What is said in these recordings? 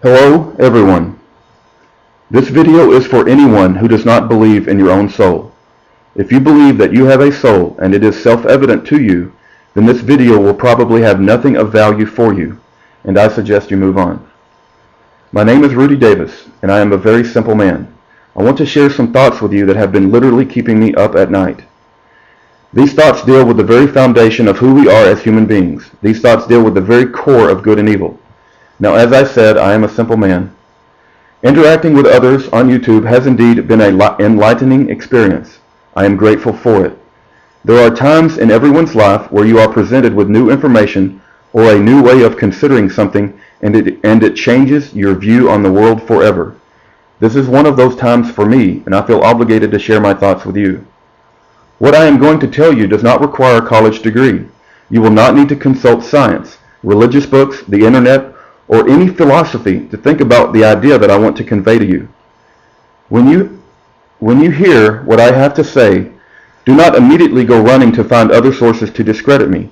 Hello, everyone. This video is for anyone who does not believe in your own soul. If you believe that you have a soul and it is self-evident to you, then this video will probably have nothing of value for you, and I suggest you move on. My name is Rudy Davis, and I am a very simple man. I want to share some thoughts with you that have been literally keeping me up at night. These thoughts deal with the very foundation of who we are as human beings. These thoughts deal with the very core of good and evil. Now, as I said, I am a simple man. Interacting with others on YouTube has indeed been an enlightening experience. I am grateful for it. There are times in everyone's life where you are presented with new information or a new way of considering something, and it changes your view on the world forever. This is one of those times for me, and I feel obligated to share my thoughts with you. What I am going to tell you does not require a college degree. You will not need to consult science, religious books, the internet, or any philosophy to think about the idea that I want to convey to you. When you hear what I have to say, do not immediately go running to find other sources to discredit me.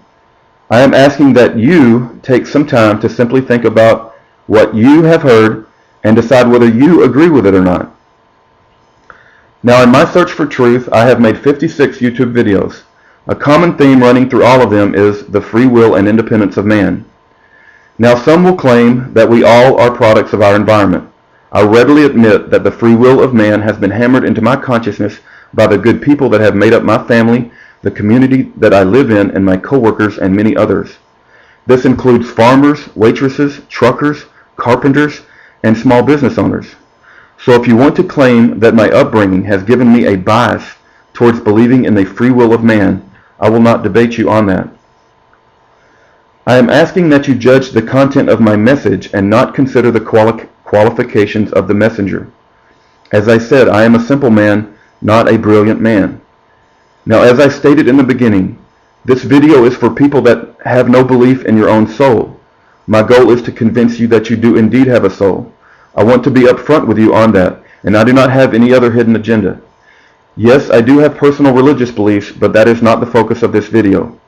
I am asking that you take some time to simply think about what you have heard and decide whether you agree with it or not. Now, in my search for truth, I have made 56 YouTube videos. A common theme running through all of them is the free will and independence of man. Now, some will claim that we all are products of our environment. I readily admit that the free will of man has been hammered into my consciousness by the good people that have made up my family, the community that I live in, and my coworkers, and many others. This includes farmers, waitresses, truckers, carpenters, and small business owners. So if you want to claim that my upbringing has given me a bias towards believing in the free will of man, I will not debate you on that. I am asking that you judge the content of my message and not consider the qualifications of the messenger. As I said, I am a simple man, not a brilliant man. Now, as I stated in the beginning, this video is for people that have no belief in your own soul. My goal is to convince you that you do indeed have a soul. I want to be upfront with you on that, and I do not have any other hidden agenda. Yes, I do have personal religious beliefs, but that is not the focus of this video.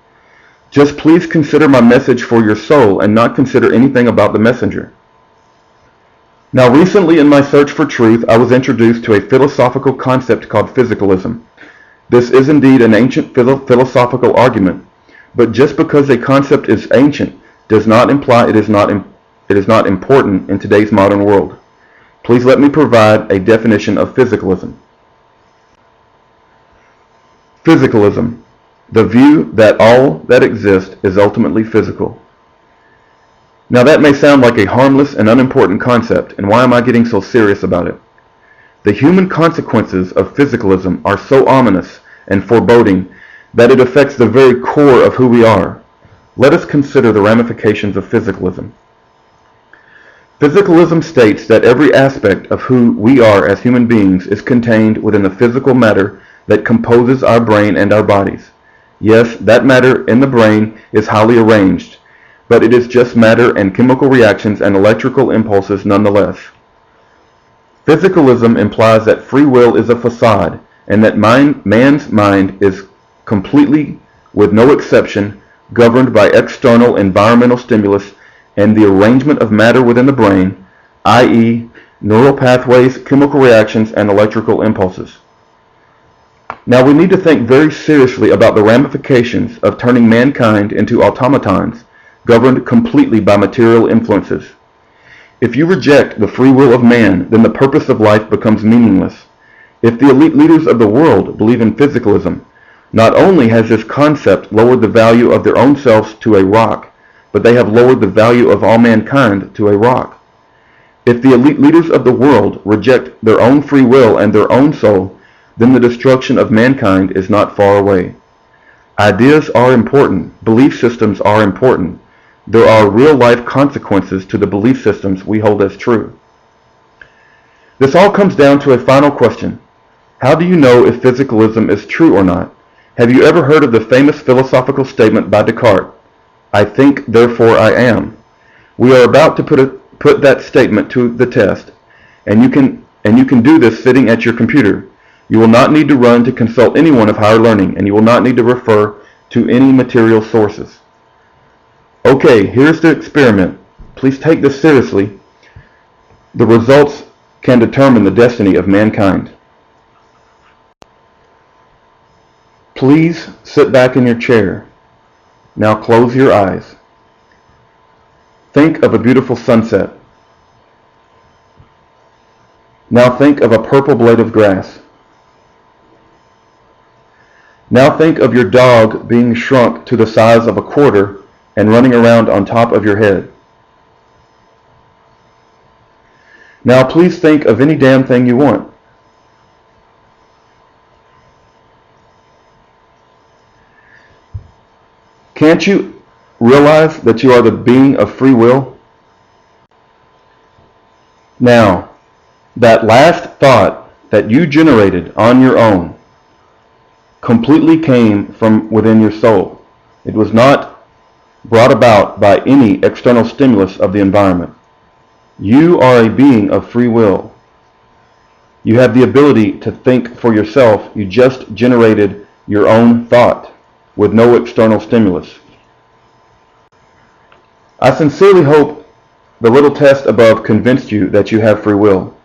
Just please consider my message for your soul and not consider anything about the messenger. Now, recently in my search for truth, I was introduced to a philosophical concept called physicalism. This is indeed an ancient philosophical argument, but just because a concept is ancient does not imply it is not important in today's modern world. Please let me provide a definition of physicalism. Physicalism. The view that all that exists is ultimately physical. Now that may sound like a harmless and unimportant concept, and why am I getting so serious about it? The human consequences of physicalism are so ominous and foreboding that it affects the very core of who we are. Let us consider the ramifications of physicalism. Physicalism states that every aspect of who we are as human beings is contained within the physical matter that composes our brain and our bodies. Yes, that matter in the brain is highly arranged, but it is just matter and chemical reactions and electrical impulses nonetheless. Physicalism implies that free will is a facade, and that man's mind is completely, with no exception, governed by external environmental stimulus and the arrangement of matter within the brain, i.e., neural pathways, chemical reactions, and electrical impulses. Now, we need to think very seriously about the ramifications of turning mankind into automatons, governed completely by material influences. If you reject the free will of man, then the purpose of life becomes meaningless. If the elite leaders of the world believe in physicalism, not only has this concept lowered the value of their own selves to a rock, but they have lowered the value of all mankind to a rock. If the elite leaders of the world reject their own free will and their own soul, then the destruction of mankind is not far away. Ideas are important. Belief systems are important. There are real-life consequences to the belief systems we hold as true. This all comes down to a final question. How do you know if physicalism is true or not? Have you ever heard of the famous philosophical statement by Descartes, "I think, therefore I am"? We are about to put that statement to the test, and you can do this sitting at your computer. You will not need to run to consult anyone of higher learning, and you will not need to refer to any material sources. Okay, here's the experiment. Please take this seriously. The results can determine the destiny of mankind. Please sit back in your chair. Now close your eyes. Think of a beautiful sunset. Now think of a purple blade of grass. Now think of your dog being shrunk to the size of a quarter and running around on top of your head. Now please think of any damn thing you want. Can't you realize that you are the being of free will? Now, that last thought that you generated on your own completely came from within your soul. It was not brought about by any external stimulus of the environment. You are a being of free will. You have the ability to think for yourself. You just generated your own thought with no external stimulus. I sincerely hope the little test above convinced you that you have free will.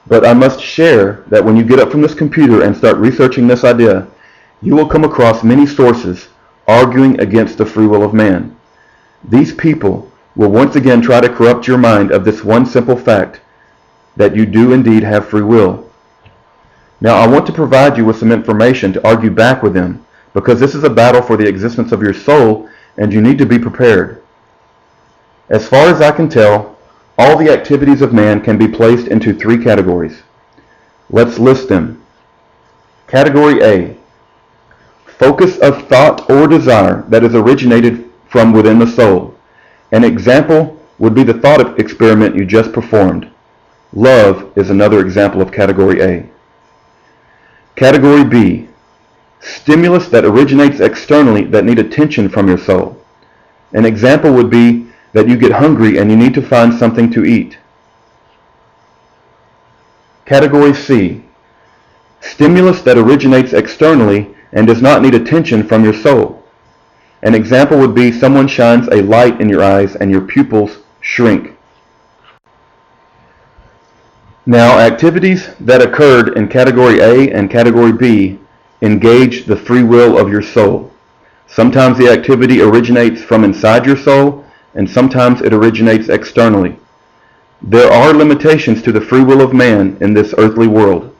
But I must share that when you get up from this computer and start researching this idea, you will come across many sources arguing against the free will of man. These people will once again try to corrupt your mind of this one simple fact, that you do indeed have free will. Now I want to provide you with some information to argue back with them, because this is a battle for the existence of your soul, and you need to be prepared. As far as I can tell, all the activities of man can be placed into three categories. Let's list them. Category A, focus of thought or desire that is originated from within the soul. An example would be the thought experiment you just performed. Love is another example of Category A. Category B, stimulus that originates externally that need attention from your soul. An example would be that you get hungry and you need to find something to eat. Category C, stimulus that originates externally and does not need attention from your soul. An example would be someone shines a light in your eyes and your pupils shrink. Now, activities that occurred in Category A and Category B engage the free will of your soul. Sometimes the activity originates from inside your soul, and sometimes it originates externally. There are limitations to the free will of man in this earthly world.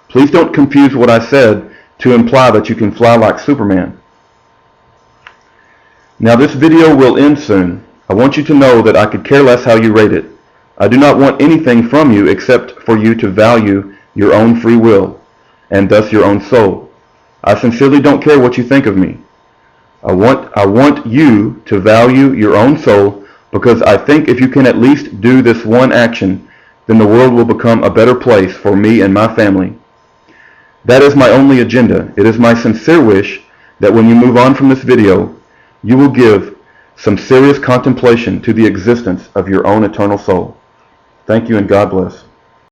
Please don't confuse what I said to imply that you can fly like Superman. Now this video will end soon. I want you to know that I could care less how you rate it. I do not want anything from you except for you to value your own free will, and thus your own soul. I sincerely don't care what you think of me. I want you to value your own soul, because I think if you can at least do this one action, then the world will become a better place for me and my family. That is my only agenda. It is my sincere wish that when you move on from this video, you will give some serious contemplation to the existence of your own eternal soul. Thank you and God bless.